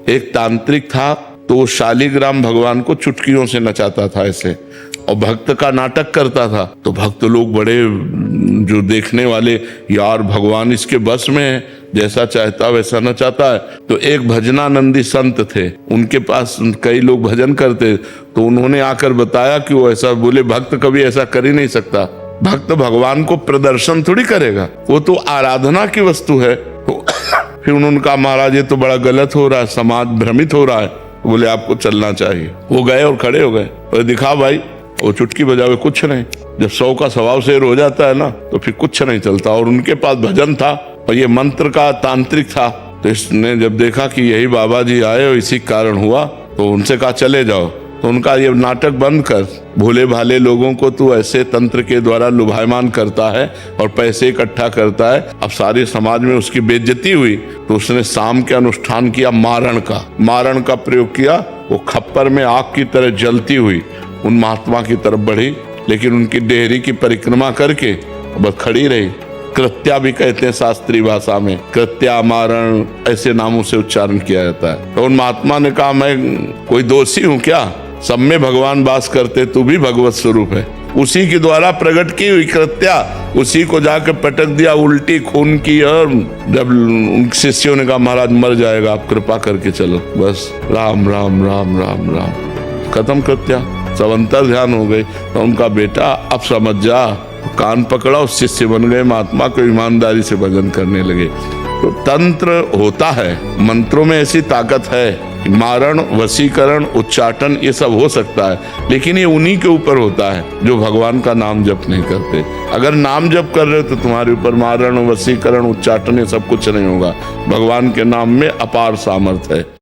एक तांत्रिक था, तो वो शालिग्राम भगवान को चुटकियों से नचाता था ऐसे, और भक्त का नाटक करता था। तो भक्त लोग बड़े, जो देखने वाले, यार भगवान इसके बस में है, जैसा चाहता वैसा नचाता है। तो एक भजनानंदी संत थे, उनके पास कई लोग भजन करते, तो उन्होंने आकर बताया कि वो ऐसा बोले, भक्त कभी ऐसा कर ही नहीं सकता। भक्त भगवान को प्रदर्शन थोड़ी करेगा, वो तो आराधना की वस्तु है। तो फिर उन्होंने कहा, महाराज ये तो बड़ा गलत हो रहा है, समाज भ्रमित हो रहा है। बोले आपको चलना चाहिए। वो गए और खड़े हो गए और दिखा भाई, वो चुटकी बजावे कुछ नहीं। जब 100 का स्वभाव शेर हो जाता है ना, तो फिर कुछ नहीं चलता। और उनके पास भजन था और ये मंत्र का तांत्रिक था। तो इसने जब देखा कि यही बाबा जी आए और इसी कारण हुआ, तो उनसे कहा चले जाओ। तो उनका ये नाटक बंद कर, भोले भाले लोगों को तू ऐसे तंत्र के द्वारा लुभायमान करता है और पैसे इकट्ठा करता है। अब सारे समाज में उसकी बेइज्जती हुई, तो उसने शाम के अनुष्ठान किया मारण का प्रयोग किया। वो खप्पर में आग की तरह जलती हुई उन महात्मा की तरफ बढ़ी, लेकिन उनकी डेहरी की परिक्रमा करके बस खड़ी रही। कृत्या भी कहते हैं शास्त्रीय भाषा में, कृत्या, मारण, ऐसे नामों से उच्चारण किया जाता है। तो उन महात्मा ने कहा, मैं कोई दोषी हूँ क्या? सब में भगवान वास करते, तू भी भगवत स्वरूप है। उसी के द्वारा प्रकट की हुई कृत्या, उसी को जाकर पटक दिया, उल्टी खून की। और जब उन शिष्यों ने कहा, महाराज मर जाएगा, आप कृपा करके चलो। बस राम राम राम राम राम, खत्म कृत्या, सब अंतर ध्यान हो गई। तो उनका बेटा, अब समझ जा, कान पकड़ा, उस शिष्य बन गए महात्मा को, ईमानदारी से भजन करने लगे। तो तंत्र होता है, मंत्रों में ऐसी ताकत है, मारण, वशीकरण, उच्चाटन, ये सब हो सकता है, लेकिन ये उन्हीं के ऊपर होता है जो भगवान का नाम जप नहीं करते। अगर नाम जप कर रहे हो तो तुम्हारे ऊपर मारण, वशीकरण, उच्चाटन ये सब कुछ नहीं होगा। भगवान के नाम में अपार सामर्थ्य है।